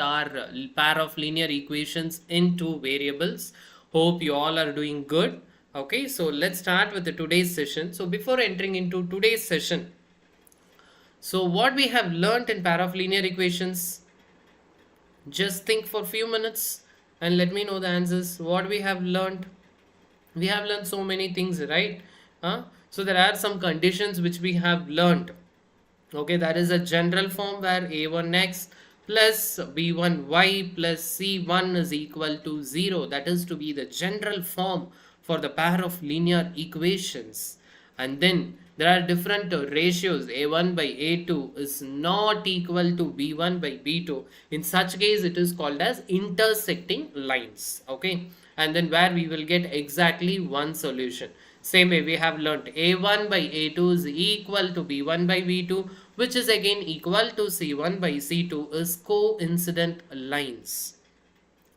our pair of linear equations in two variables. Hope you all are doing good. Okay, so let's start with the today's session. So before entering into today's session, so what we have learnt in pair of linear equations, just think for a few minutes and let me know the answers. What we have learnt, we have learned so many things, right? So there are some conditions which we have learnt. Okay, that is a general form where a1x plus b1y plus c1 is equal to 0. That is to be the general form for the pair of linear equations. And then there are different ratios. a1 by a2 is not equal to b1 by b2. In such case, it is called as intersecting lines. Okay, and then where we will get exactly one solution. Same way we have learnt a1 by a2 is equal to b1 by b2, which is again equal to c1 by c2 is coincident lines.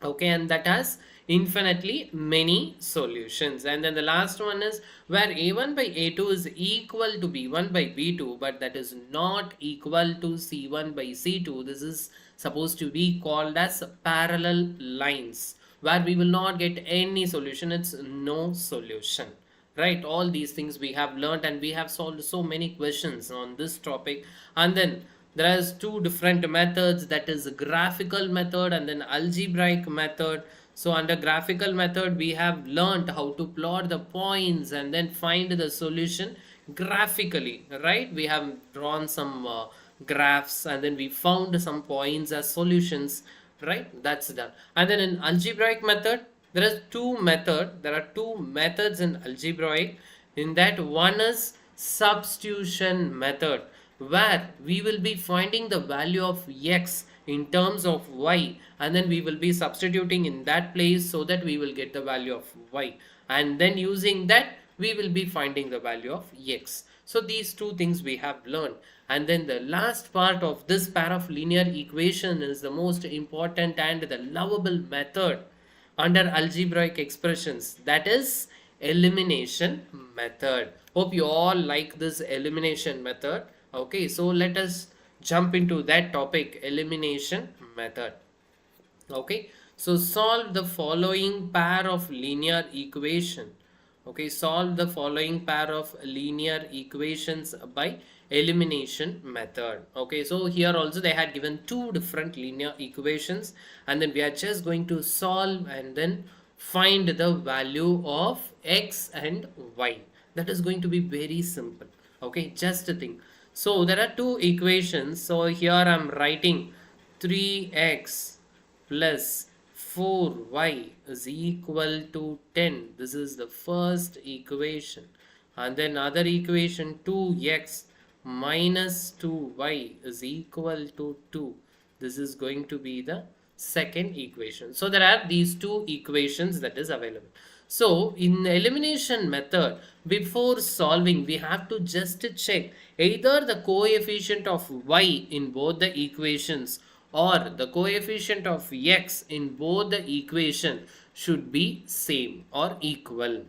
Okay, and that has infinitely many solutions. And then the last one is where a1 by a2 is equal to b1 by b2, but that is not equal to c1 by c2. This is supposed to be called as parallel lines, where we will not get any solution. It's no solution, right? All these things we have learned, and we have solved so many questions on this topic. And then there is two different methods, that is graphical method and then algebraic method. So under graphical method, we have learned how to plot the points and then find the solution graphically, right? We have drawn some graphs and then we found some points as solutions, right? That's done. And then in algebraic method, there are two methods in algebraic. In that, one is substitution method, where we will be finding the value of x in terms of y, and then we will be substituting in that place so that we will get the value of y, and then using that we will be finding the value of x. So these two things we have learned. And then the last part of this pair of linear equation is the most important and the lovable method under algebraic expressions, that is elimination method. Hope you all like this elimination method. Okay, so let us jump into that topic, elimination method. Okay, so solve the following pair of linear equation. Okay, solve the following pair of linear equations by elimination method. Okay, so here also they had given two different linear equations, and then we are just going to solve and then find the value of x and y. That is going to be very simple. Okay, just a thing. So there are two equations. So here I am writing 3x plus 4y is equal to 10. This is the first equation. And then other equation, 2x minus 2y is equal to 2. This is going to be the second equation. So there are these two equations that is available. So in the elimination method, before solving, we have to just check either the coefficient of y in both the equations or the coefficient of x in both the equation should be same or equal.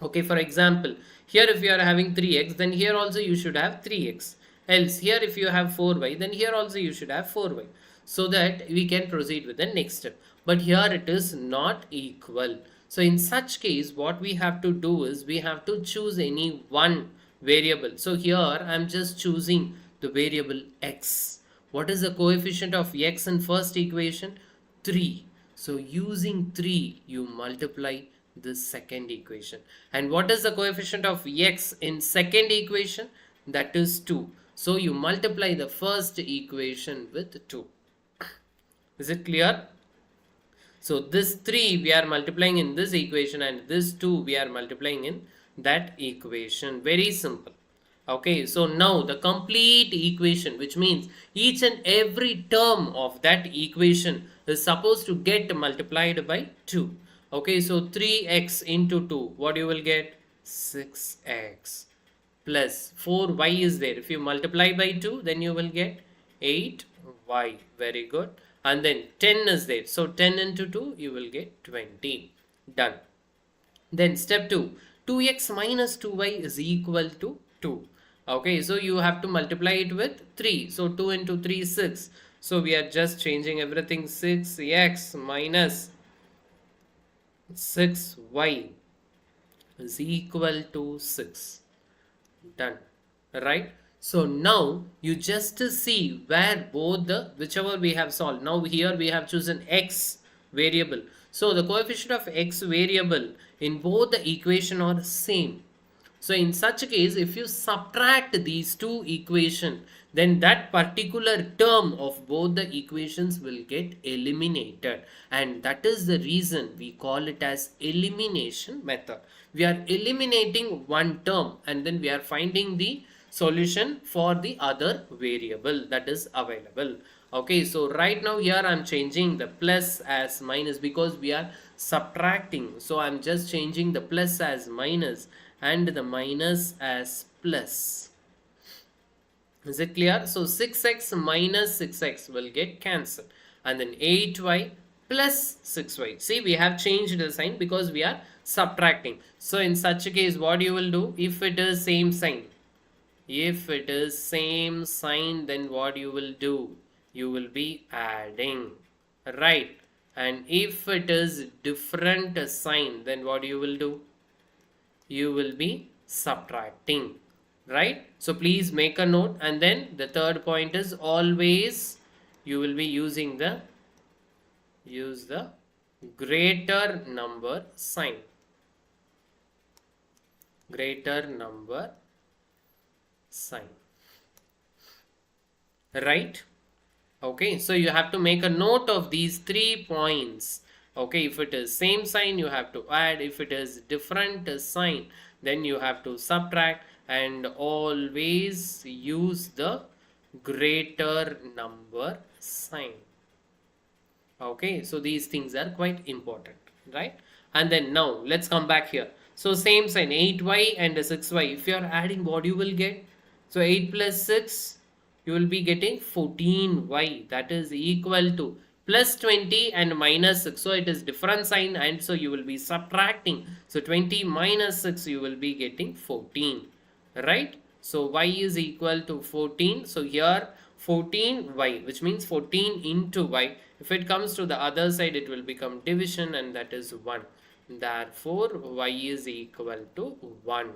Okay, for example, here if you are having 3x, then here also you should have 3x. Else here if you have 4y, then here also you should have 4y. So that we can proceed with the next step. But here it is not equal. So in such case, what we have to do is we have to choose any one variable. So here I am just choosing the variable x. What is the coefficient of x in first equation? 3. So using 3, you multiply the second equation. And what is the coefficient of x in second equation? That is 2. So you multiply the first equation with 2. Is it clear? So this 3 we are multiplying in this equation, and this 2 we are multiplying in that equation. Very simple. Okay, so now the complete equation, which means each and every term of that equation is supposed to get multiplied by 2. Okay, so 3x into 2, what you will get? 6x plus 4y is there. If you multiply by 2, then you will get 8y. Very good. And then 10 is there. So 10 into 2, you will get 20. Done. Then step 2, 2x minus 2y is equal to 2. Okay, so you have to multiply it with 3. So 2 into 3 is 6. So we are just changing everything. 6x minus 6y is equal to 6. Done. Right? So now you just see where both the, whichever we have solved. Now here we have chosen x variable. So the coefficient of x variable in both the equation are same. So in such a case, if you subtract these two equations, then that particular term of both the equations will get eliminated. And that is the reason we call it as elimination method. We are eliminating one term and then we are finding the solution for the other variable that is available. Okay, so right now here I'm changing the plus as minus because we are subtracting. So I'm just changing the plus as minus and the minus as plus. Is it clear? So 6x minus 6x will get cancelled. And then 8y plus 6y. See, we have changed the sign because we are subtracting. So in such a case, what you will do? If it is same sign, then what you will do? You will be adding, right? And if it is different sign, then what you will do? You will be subtracting, right? So please make a note. And then the third point is always you will be using the greater number sign. Greater number sign, right? Okay, so you have to make a note of these 3 points. Okay, if it is same sign, you have to add. If it is different sign, then you have to subtract, and always use the greater number sign. Okay, so these things are quite important, right? And then now let's come back here. So same sign, 8y and 6y. If you are adding, what you will get? So 8 plus 6, you will be getting 14y. That is equal to plus 20 and minus 6. So it is different sign, and so you will be subtracting. So 20 minus 6, you will be getting 14, right? So y is equal to 14. So here 14y, which means 14 into y. If it comes to the other side, it will become division, and that is 1. Therefore, y is equal to 1.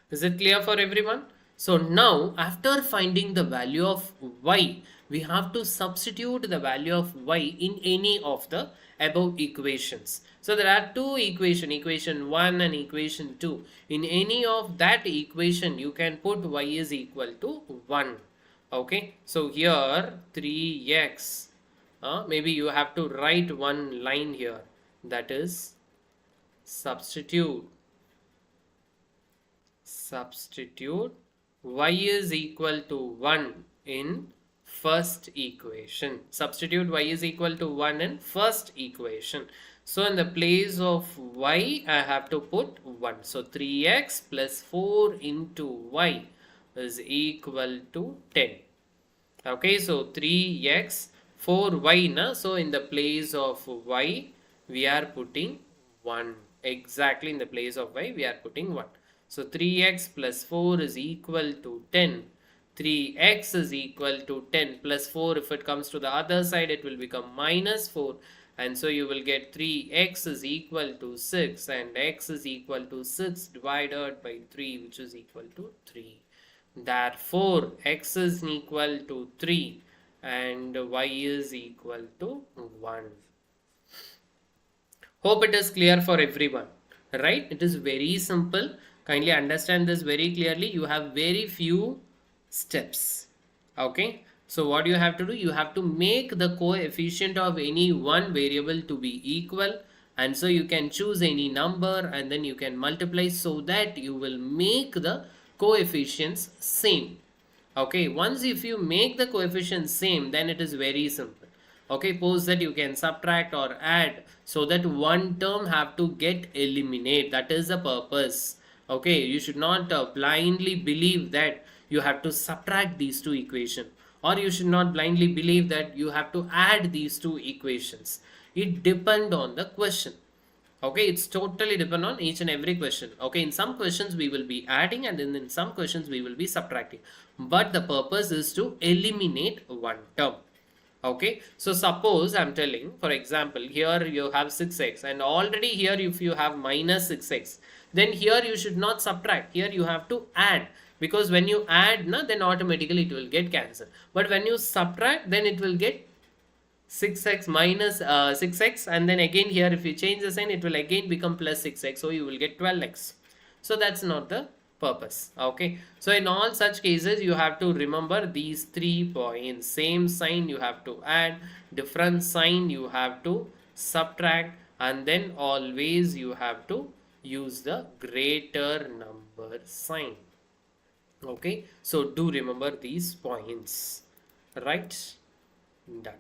Is it clear for everyone? So now, after finding the value of y, we have to substitute the value of y in any of the above equations. So there are two equations, equation 1 and equation 2. In any of that equation, you can put y is equal to 1. Okay, so here 3x, maybe you have to write one line here, that is substitute y is equal to 1 in first equation. Substitute y is equal to 1 in first equation. So in the place of y, I have to put 1. So 3x plus 4 into y is equal to 10. Okay, so 3x, 4y, na? So in the place of y, we are putting 1. Exactly in the place of y, we are putting 1. So 3x plus 4 is equal to 10. 3x is equal to 10 plus 4. If it comes to the other side, it will become minus 4. And so you will get 3x is equal to 6. And x is equal to 6 divided by 3, which is equal to 3. Therefore, x is equal to 3 and y is equal to 1. Hope it is clear for everyone, right? It is very simple. Kindly understand this very clearly. You have very few steps. Okay. So what you have to do? You have to make the coefficient of any one variable to be equal. And so you can choose any number and then you can multiply so that you will make the coefficients same. Okay, once if you make the coefficients same, then it is very simple. Okay, suppose that you can subtract or add so that one term have to get eliminated. That is the purpose. Okay, you should not blindly believe that you have to subtract these two equations, or you should not blindly believe that you have to add these two equations. It depends on the question. Okay, it's totally depend on each and every question. Okay, in some questions we will be adding, and then in some questions we will be subtracting, but the purpose is to eliminate one term. Okay, so suppose I'm telling, for example, here you have 6x, and already here if you have minus 6x, then here you should not subtract, here you have to add, because when you add, then automatically it will get cancelled, but when you subtract, then it will get 6x minus 6x, and then again here if you change the sign, it will again become plus 6x, so you will get 12x. So that's not the purpose. Okay, so in all such cases you have to remember these 3 points. Same sign you have to add, different sign you have to subtract, and then always you have to use the greater number sign. Okay, so do remember these points. Right, done.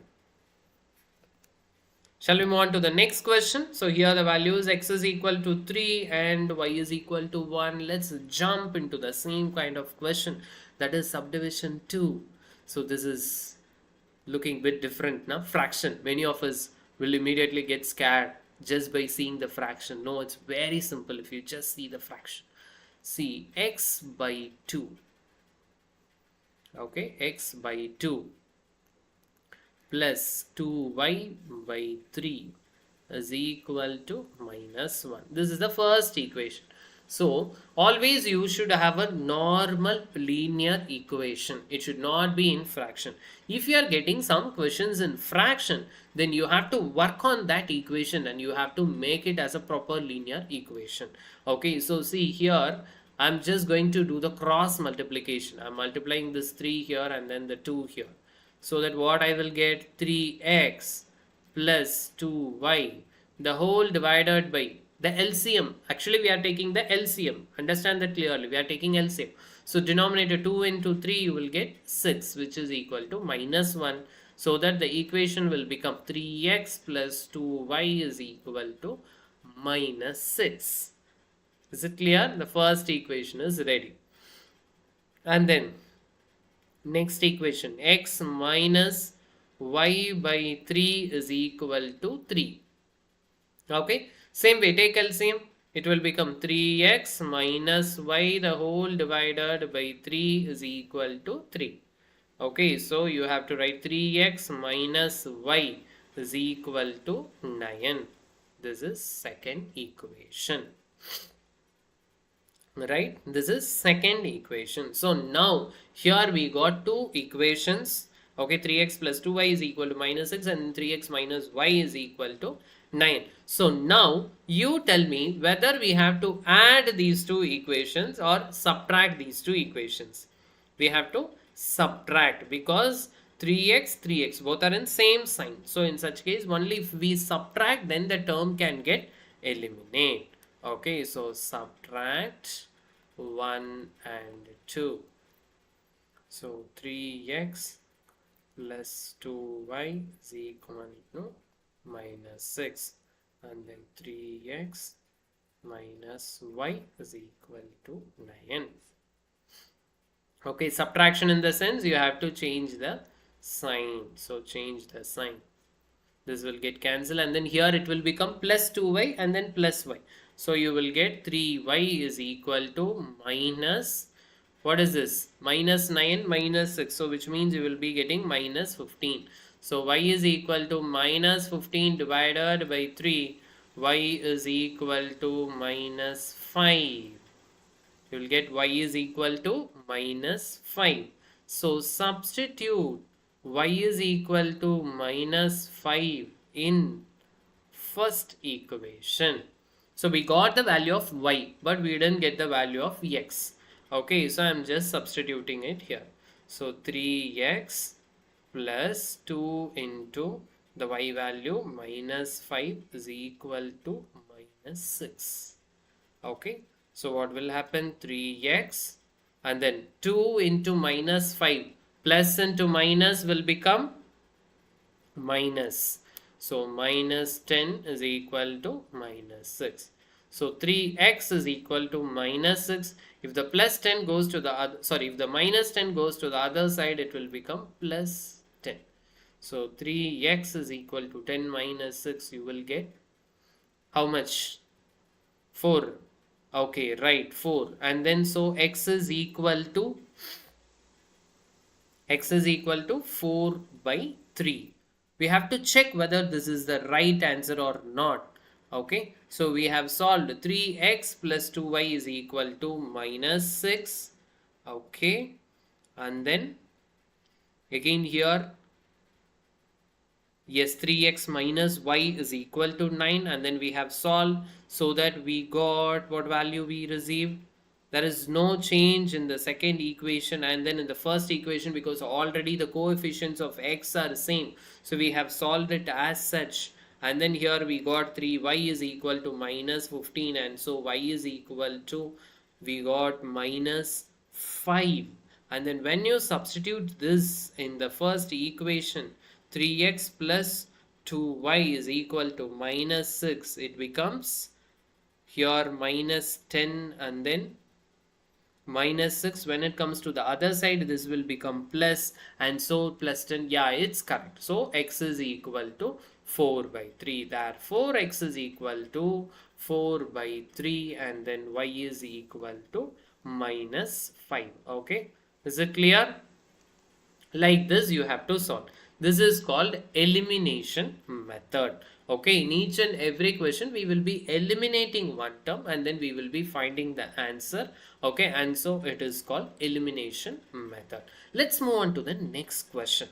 Shall we move on to the next question? So here the values x is equal to 3 and y is equal to 1. Let's jump into the same kind of question, that is subdivision 2. So this is looking a bit different now. Fraction. Many of us will immediately get scared just by seeing the fraction. No, it's very simple if you just see the fraction. See, x by 2. Okay, x by 2 plus 2y by 3 is equal to minus 1. This is the first equation. So always you should have a normal linear equation. It should not be in fraction. If you are getting some questions in fraction, then you have to work on that equation and you have to make it as a proper linear equation. Okay, so see here, I'm just going to do the cross multiplication. I'm multiplying this 3 here and then the 2 here. So that what I will get, 3x plus 2y, the whole divided by the LCM. Actually we are taking the LCM. Understand that clearly. We are taking LCM. So denominator 2 into 3 you will get 6, which is equal to minus 1. So that the equation will become 3x plus 2y is equal to minus 6. Is it clear? The first equation is ready. And then next equation, x minus y by 3 is equal to 3. Okay, same way, take LCM. It will become 3x minus y the whole divided by 3 is equal to 3. Okay, so you have to write 3x minus y is equal to 9. This is second equation. Right, this is second equation. So now here we got two equations. Okay, 3x plus 2y is equal to minus 6 and 3x minus y is equal to 9. So now you tell me whether we have to add these two equations or subtract these two equations. We have to subtract because 3x both are in same sign. So in such case only if we subtract, then the term can get eliminated. Okay, so subtract 1 and 2. So 3x plus 2y is equal to minus 6, and then 3x minus y is equal to 9. Okay, subtraction in the sense you have to change the sign. So change the sign. This will get cancelled and then here it will become plus 2y and then plus y. So you will get 3y is equal to minus, what is this? Minus 9 minus 6. So which means you will be getting minus 15. So y is equal to minus 15 divided by 3. Y is equal to minus 5. You will get y is equal to minus 5. So substitute y is equal to minus 5 in first equation. So we got the value of y, but we didn't get the value of x. Okay, so I'm just substituting it here. So 3x plus 2 into the y value minus 5 is equal to minus 6. Okay, so what will happen? 3x and then 2 into minus 5 plus into minus will become minus. So minus 10 is equal to minus 6. So 3x is equal to minus 6. If the plus 10 goes to the other, if the minus 10 goes to the other side, it will become plus 10. So 3x is equal to 10 minus 6, you will get How much? 4. Okay, right, 4. And then so x is equal to 4 by 3. We have to check whether this is the right answer or not. Okay, so we have solved 3x plus 2y is equal to minus 6. Okay, and then again here, yes, 3x minus y is equal to 9, and then we have solved so that we got what value we received. There is no change in the second equation, and then in the first equation, because already the coefficients of x are same, so we have solved it as such. And then here we got 3y is equal to minus 15, and so y is equal to, we got minus 5. And then when you substitute this in the first equation, 3x plus 2y is equal to minus 6, it becomes here minus 10, and then minus 6. When it comes to the other side, this will become plus, and so plus 10. Yeah, it's correct. So x is equal to 4 by 3. Therefore x is equal to 4 by 3, and then y is equal to minus 5. Okay, is it clear? Like this you have to solve. This is called elimination method. Okay, in each and every question we will be eliminating one term, and then we will be finding the answer. Okay, and so it is called elimination method. Let's move on to the next question.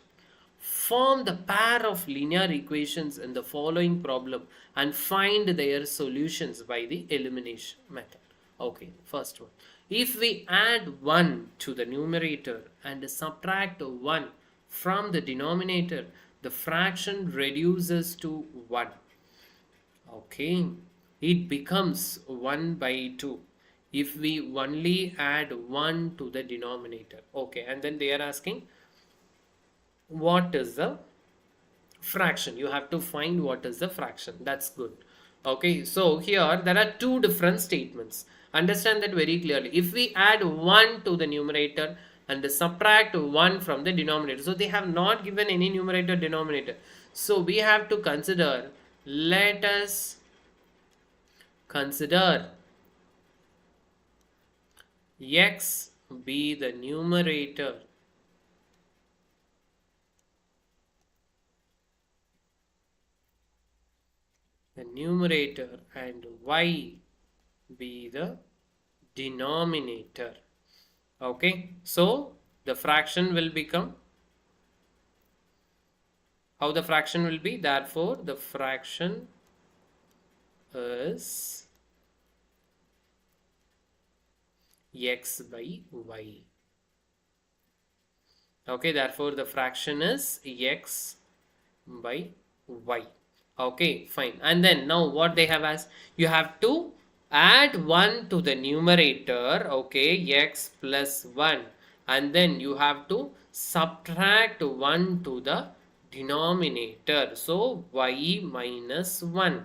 Form the pair of linear equations in the following problem and find their solutions by the elimination method. Okay, first one. If we add 1 to the numerator and subtract 1 from the denominator, the fraction reduces to 1. Okay, it becomes 1 by 2 if we only add 1 to the denominator. Okay, and then they are asking what is the fraction. You have to find what is the fraction. That's good. Okay, so here there are two different statements. Understand that very clearly. If we add 1 to the numerator and subtract 1 from the denominator, so they have not given any numerator denominator, so we have to consider, let us consider x be the numerator and y be the denominator. Okay, so the fraction will become, how the fraction will be, therefore the fraction is x by y. Okay, therefore the fraction is x by y. Okay, fine. And then now what they have asked, you have to add 1 to the numerator, okay, x plus 1, and then you have to subtract 1 to the denominator, so y minus 1.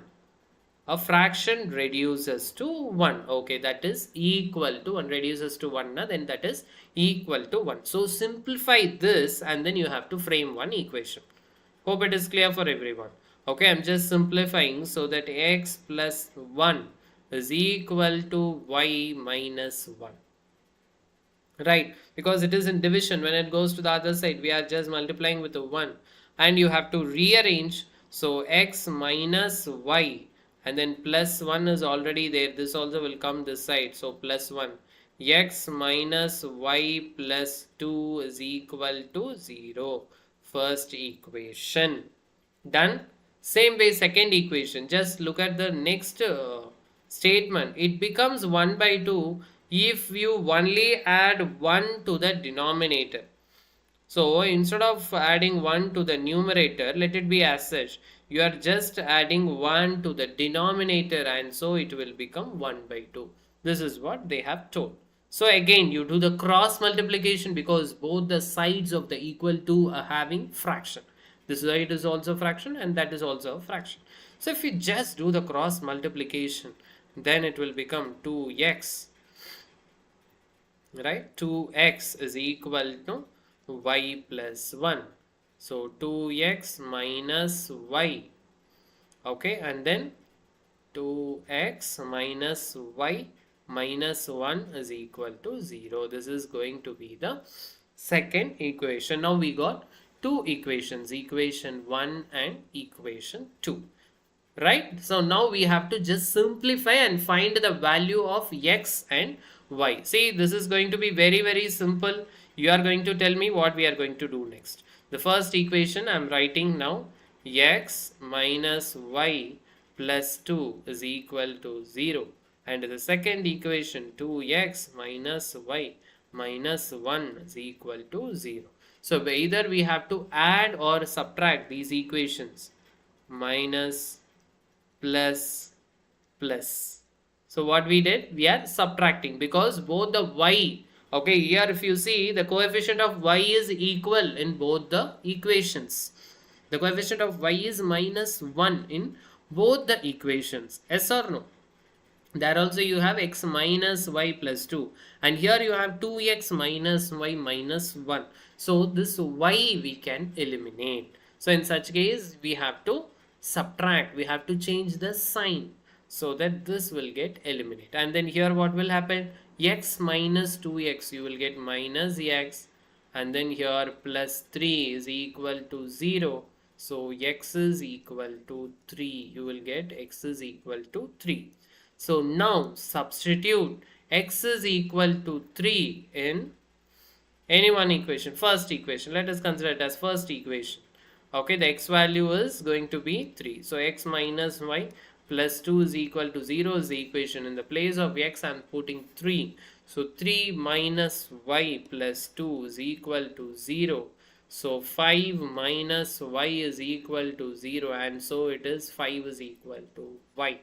A fraction reduces to 1, okay, that is equal to 1, reduces to 1, then that is equal to 1. So simplify this, and then you have to frame one equation. Hope it is clear for everyone. Okay, I'm just simplifying so that x plus 1 is equal to y minus 1. Right, because it is in division. When it goes to the other side, we are just multiplying with the 1. And you have to rearrange. So x minus y, and then plus 1 is already there. This also will come this side. So plus 1. X minus y plus 2 is equal to 0. First equation. Done. Same way, second equation. Just look at the next statement. It becomes 1 by 2 if you only add 1 to the denominator. So instead of adding 1 to the numerator, let it be as such. You are just adding 1 to the denominator, and so it will become 1 by 2. This is what they have told. So again, you do the cross multiplication because both the sides of the equal to are having fraction. This side is also fraction and that is also a fraction. So if you just do the cross multiplication, then it will become 2x. Right? 2x is equal to y plus 1. So 2x minus y. Okay, and then 2x minus y minus 1 is equal to 0. This is going to be the second equation. Now we got two equations, equation 1 and equation 2. Right? So now we have to just simplify and find the value of x and y. See, this is going to be very simple. You are going to tell me what we are going to do next. The first equation I am writing now, x minus y plus 2 is equal to 0. And the second equation, 2x minus y minus 1 is equal to 0. So either we have to add or subtract these equations. Minus, plus, plus. So what we did, we are subtracting because both the y, okay, here if you see the coefficient of y is equal in both the equations. The coefficient of y is minus 1 in both the equations. Yes or no? There also you have x minus y plus 2 and here you have 2x minus y minus 1. So this y we can eliminate. So in such case we have to subtract, we have to change the sign so that this will get eliminated. And then here what will happen? X minus 2x, you will get minus x, and then here plus 3 is equal to 0. So x is equal to 3. You will get x is equal to 3. So now substitute x is equal to 3 in any one equation. First equation, let us consider it as first equation. Okay, the x value is going to be 3. So x minus y plus 2 is equal to 0 is the equation. In the place of x I am putting 3. So 3 minus y plus 2 is equal to 0. So 5 minus y is equal to 0 and so it is 5 is equal to y.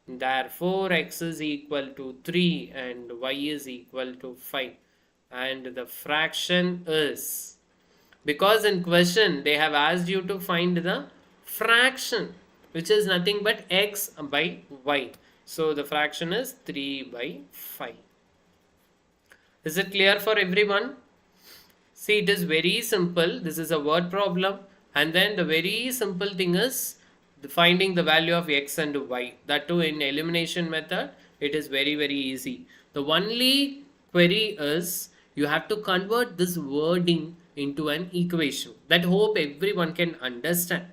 Therefore x is equal to 3 and y is equal to 5. And the fraction is, because in question they have asked you to find the fraction which is nothing but x by y. So the fraction is 3 by 5. Is it clear for everyone? See, it is very simple. This is a word problem and then the very simple thing is finding the value of x and y. That too in elimination method it is very easy. The only query is you have to convert this wording into an equation. That hope everyone can understand.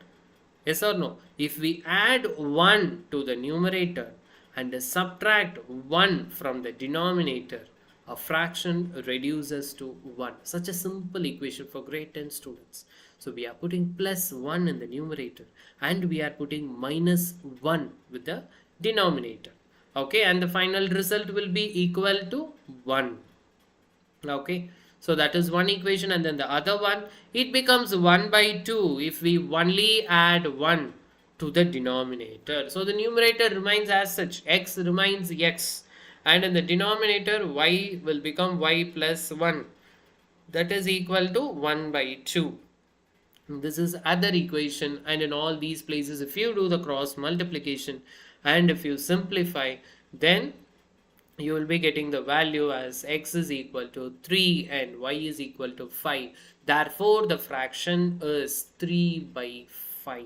Yes or no? If we add 1 to the numerator and subtract 1 from the denominator, a fraction reduces to 1. Such a simple equation for grade 10 students. So we are putting plus 1 in the numerator and we are putting minus 1 with the denominator. Okay, and the final result will be equal to 1. Okay, so that is one equation, and then the other one, it becomes 1 by 2 if we only add 1 to the denominator. So the numerator remains as such, x remains x, and in the denominator y will become y plus 1. That is equal to 1 by 2. This is other equation, and in all these places if you do the cross multiplication and if you simplify, then you will be getting the value as x is equal to 3 and y is equal to 5. Therefore, the fraction is 3 by 5.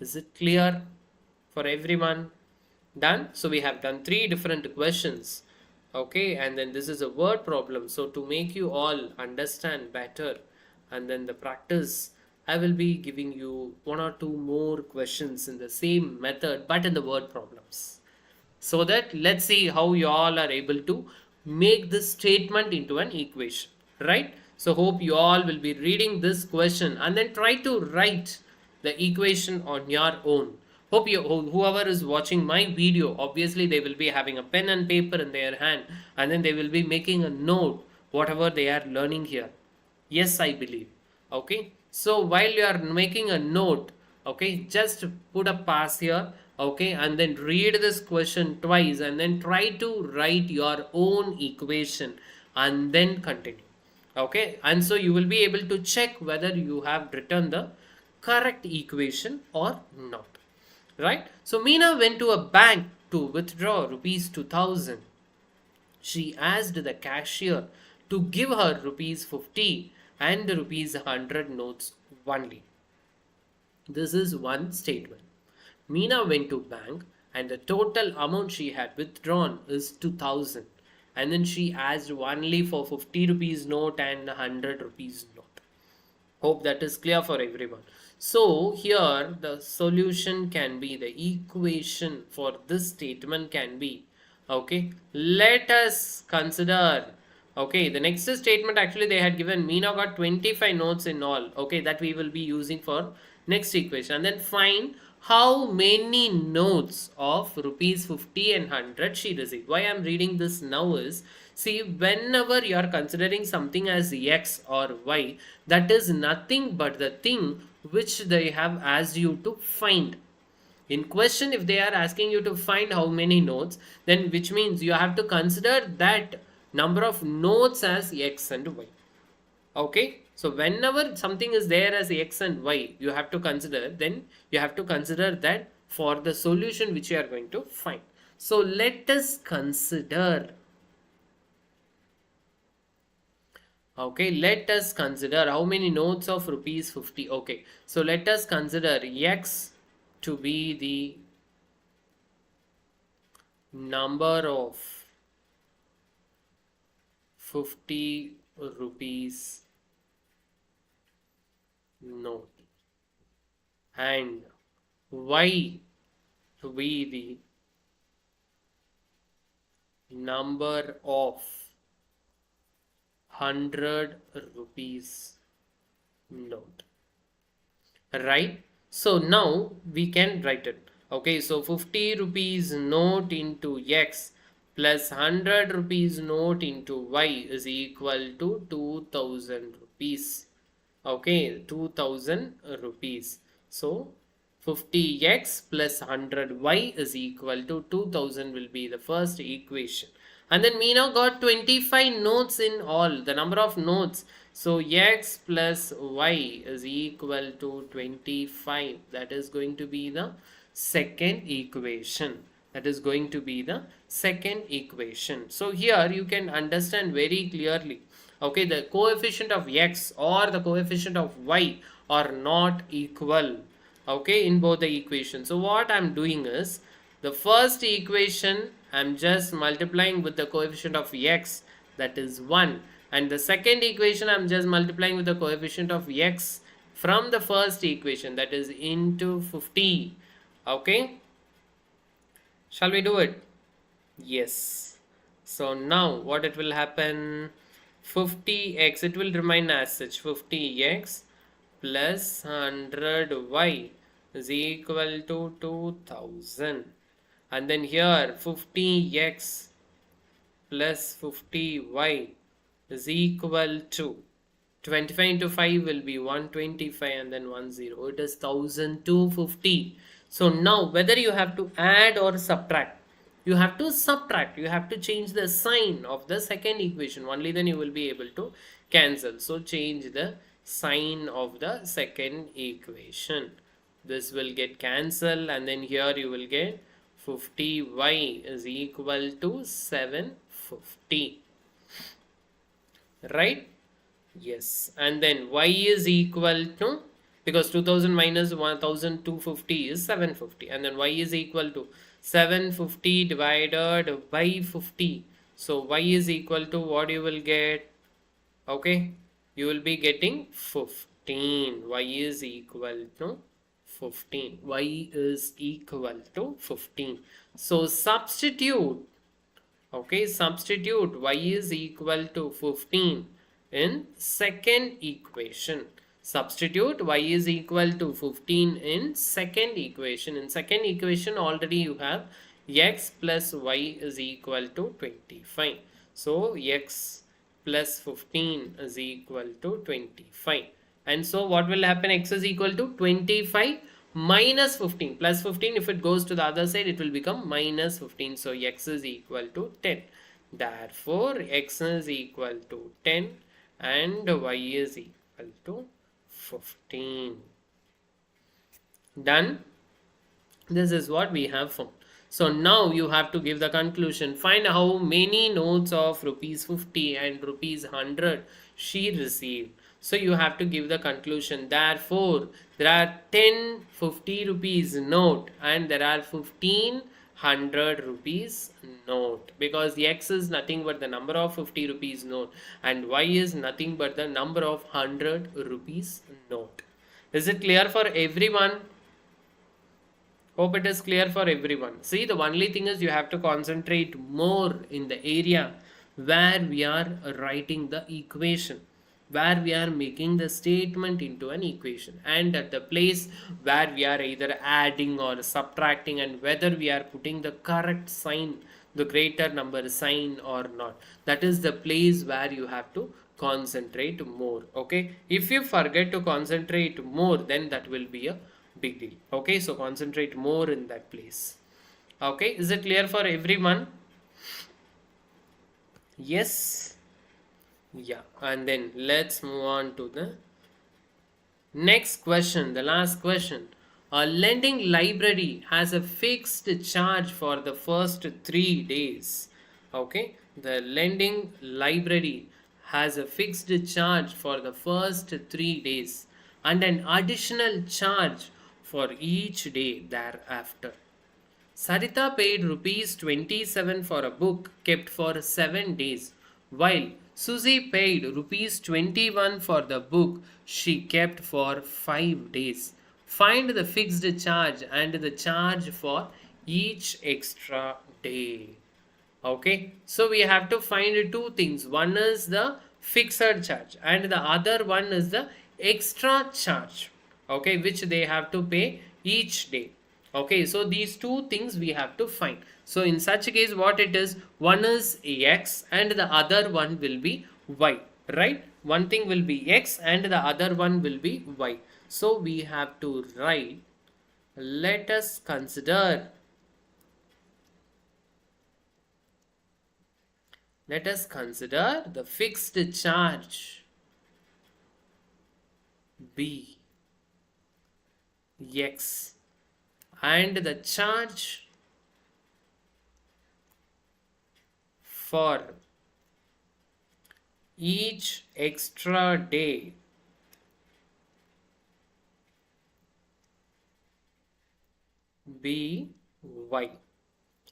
Is it clear for everyone? Done? So we have done 3 different questions. Okay, and then this is a word problem. So to make you all understand better, and then the practice, I will be giving you 1 or 2 more questions in the same method but in the word problems. So that let's see how you all are able to make this statement into an equation, right? So hope you all will be reading this question and then try to write the equation on your own. Hope you, whoever is watching my video, obviously they will be having a pen and paper in their hand and then they will be making a note whatever they are learning here. Yes, I believe. Okay, so while you are making a note, okay, just put a pass here. Okay, and then read this question twice and then try to write your own equation and then continue. Okay, and so you will be able to check whether you have written the correct equation or not. Right? So Meena went to a bank to withdraw rupees 2000. She asked the cashier to give her rupees 50 and rupees 100 notes only. This is one statement. Meena went to bank and the total amount she had withdrawn is 2000, and then she asked only for 50 rupees note and 100 rupees note. Hope that is clear for everyone. So here the solution can be, the equation for this statement can be, okay, let us consider, okay, the next statement actually they had given Meena got 25 notes in all, okay, that we will be using for next equation, and then find how many notes of rupees 50 and 100 she received. Why I am reading this now is, see, whenever you are considering something as x or y, that is nothing but the thing which they have asked you to find. In question, if they are asking you to find how many notes, then which means you have to consider that number of notes as x and y. Okay, so whenever something is there as x and y, you have to consider, then you have to consider that for the solution which you are going to find. So let us consider, okay, let us consider how many notes of rupees 50. Okay, so let us consider x to be the number of 50 rupees note and y to be the number of 100 rupees note, right? So now we can write it. Okay, so 50 rupees note into x plus 100 rupees note into y is equal to 2000 rupees. Okay, 2000 rupees. So 50x plus 100y is equal to 2000 will be the first equation. And then Meena got 25 notes in all, the number of notes. So x plus y is equal to 25. That is going to be the second equation. That is going to be the second equation. So here you can understand very clearly, okay, the coefficient of x or the coefficient of y are not equal, okay, in both the equations. So what I'm doing is, the first equation I'm just multiplying with the coefficient of x, that is 1, and the second equation I'm just multiplying with the coefficient of x from the first equation, that is into 50. Okay, shall we do it? Yes. So now what it will happen, 50x, it will remain as such, 50x plus 100y is equal to 2000, and then here 50x plus 50y is equal to 25 into 5 will be 125, and then 10, it is 1250. So now whether you have to add or subtract, you have to subtract, you have to change the sign of the second equation, only then you will be able to cancel. So change the sign of the second equation, this will get cancelled, and then here you will get 50y is equal to 750, right? Yes, and then y is equal to, because 2000 minus 1250 is 750, and then y is equal to 750 divided by 50. So y is equal to what you will get, okay, you will be getting 15. Y is equal to 15. Y is equal to 15. So substitute, okay, substitute y is equal to 15 in second equation. Substitute y is equal to 15 in second equation. In second equation already you have x plus y is equal to 25. So x plus 15 is equal to 25. And so what will happen, x is equal to 25 minus 15 plus 15, if it goes to the other side it will become minus 15. So x is equal to 10. Therefore x is equal to 10 and y is equal to 15. Done. This is what we have found. So now you have to give the conclusion. Find how many notes of rupees 50 and rupees 100 she received. So you have to give the conclusion. Therefore, there are 10 50 rupees note and there are 15 100 rupees note, because X is nothing but the number of 50 rupees note and Y is nothing but the number of 100 rupees note. Is it clear for everyone? Hope it is clear for everyone. See, the only thing is you have to concentrate more in the area where we are writing the equation, where we are making the statement into an equation, and at the place where we are either adding or subtracting, and whether we are putting the correct sign, the greater number sign or not. That is the place where you have to concentrate more. Okay, if you forget to concentrate more, then that will be a big deal. Okay, so concentrate more in that place. Okay, is it clear for everyone? Yes. Yeah, and then let's move on to the next question, the last question. A lending library has a fixed charge for the first 3 days. Okay, the lending library has a fixed charge for the first 3 days and an additional charge for each day thereafter. Sarita paid rupees 27 for a book kept for 7 days, while Susie paid rupees 21 for the book she kept for 5 days. Find the fixed charge and the charge for each extra day. Okay, so we have to find two things. One is the fixed charge and the other one is the extra charge, okay, which they have to pay each day. Okay, so these two things we have to find. So in such a case, what it is, one is X and the other one will be Y, right? One thing will be X and the other one will be Y. So we have to write, let us consider the fixed charge B X and the charge for each extra day B Y.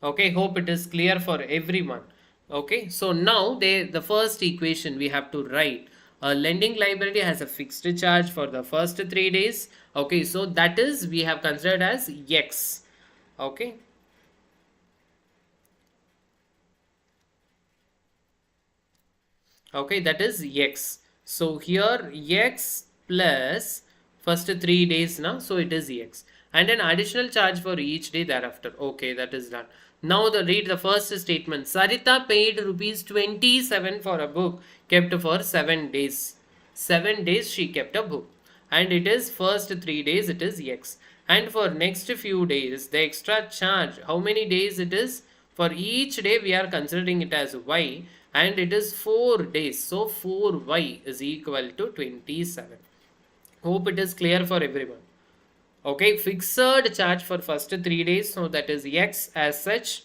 Okay, hope it is clear for everyone. Okay, so now the first equation we have to write, a lending library has a fixed charge for the first 3 days. Okay, so that is we have considered as X. Okay, okay, that is X. So here X plus first 3 days now, so it is X and an additional charge for each day thereafter. Okay, that is done. Now read the first statement. Sarita paid rupees 27 for a book kept for 7 days. 7 days she kept a book and it is first 3 days it is X, and for next few days the extra charge, how many days it is, for each day we are considering it as Y and it is 4 days, so 4Y is equal to 27. Hope it is clear for everyone. Okay, fixed charge for first 3 days, so that is X as such.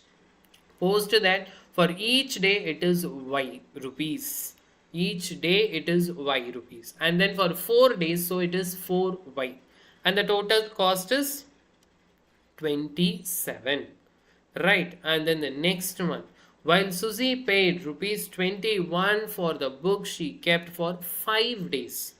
Post that for each day it is Y rupees. Each day it is Y rupees. And then for 4 days, so it is 4Y. And the total cost is 27. Right, and then the next one. While Susie paid rupees 21 for the book she kept for 5 days.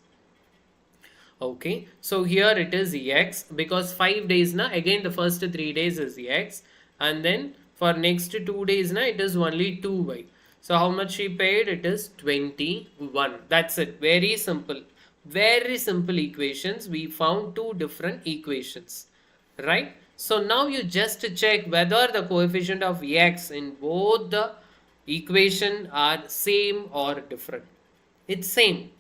Okay, so here it is X because 5 days na, again the first 3 days is X and then for next 2 days na, it is only 2Y. So how much she paid? It is 21. That's it. Very simple. Very simple equations. We found two different equations, right? So now you just check whether the coefficient of X in both the equation are same or different. It's same.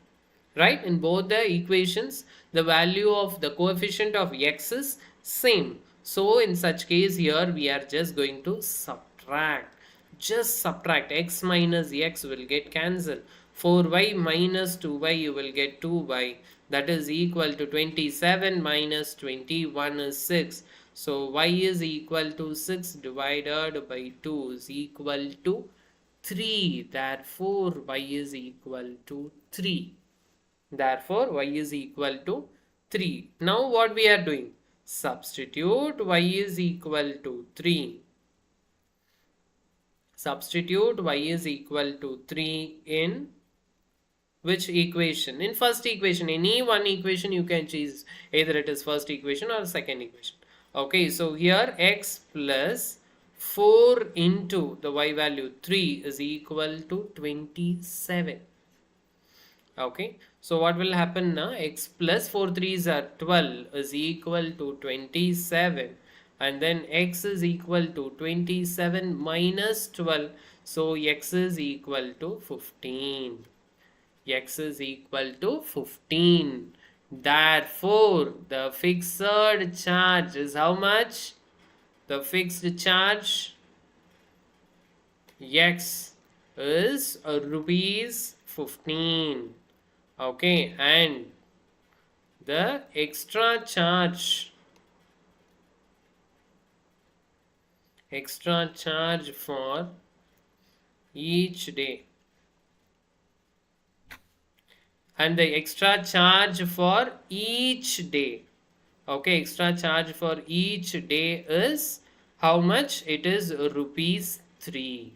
Right, in both the equations the value of the coefficient of X is same. So in such case here we are just going to subtract. Just subtract. X minus X will get cancelled. 4Y minus 2Y you will get 2Y. That is equal to 27 minus 21 is 6. So Y is equal to 6 divided by 2 is equal to 3. Therefore Y is equal to 3. Therefore, Y is equal to 3. Now what we are doing? Substitute Y is equal to 3 Substitute y is equal to 3 in which equation? In first equation. Any one equation you can choose, either it is first equation or second equation. Okay, so here x plus 4 into the y value 3 is equal to 27. Okay, so what will happen now? X plus 4 threes are 12 is equal to 27, and then x is equal to 27 minus 12, so x is equal to 15. X is equal to 15. Therefore, the fixed charge is how much? The fixed charge x is rupees 15. Okay, and the extra charge for each day, and the extra charge for each day, okay, extra charge for each day is how much? It is rupees 3.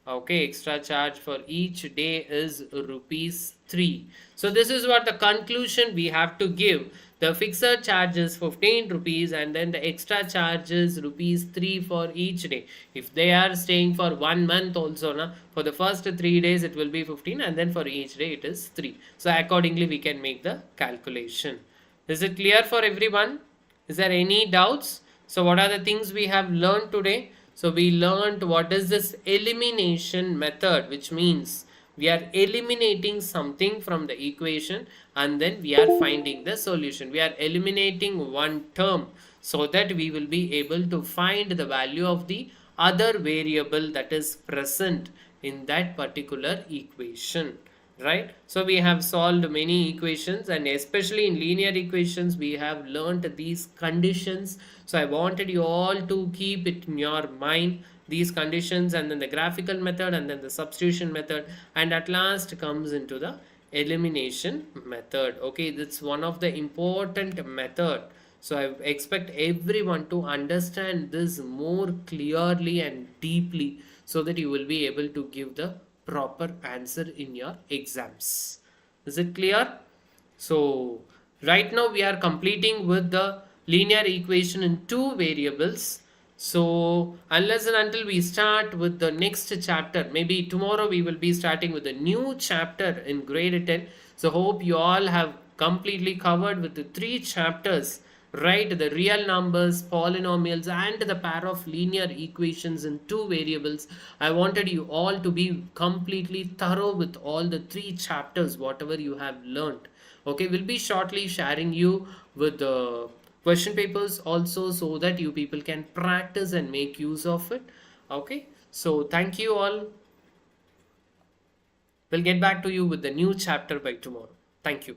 Okay, extra charge for each day is rupees 3. So this is what the conclusion we have to give. The fixed charge is 15 rupees, and then the extra charge is rupees 3 for each day. If they are staying for 1 month also, na, for the first 3 days it will be 15, and then for each day it is 3. So accordingly we can make the calculation. Is it clear for everyone? Is there any doubts? So what are the things we have learned today? So we learned what is this elimination method, which means we are eliminating something from the equation and then we are finding the solution. We are eliminating one term so that we will be able to find the value of the other variable that is present in that particular equation. Right? So we have solved many equations, and especially in linear equations we have learned these conditions. So I wanted you all to keep it in your mind, these conditions, and then the graphical method, and then the substitution method, and at last comes into the elimination method. Okay, that's one of the important method. So I expect everyone to understand this more clearly and deeply so that you will be able to give the proper answer in your exams. Is it clear? So right now we are completing with the linear equation in two variables. So unless and until we start with the next chapter, maybe tomorrow we will be starting with a new chapter in grade 10. So hope you all have completely covered with the 3 chapters, right? The real numbers, polynomials, and the pair of linear equations in 2 variables. I wanted you all to be completely thorough with all the 3 chapters, whatever you have learned. Okay, we'll be shortly sharing you with the question papers also, so that you people can practice and make use of it. Okay, so thank you all. We'll get back to you with the new chapter by tomorrow. Thank you.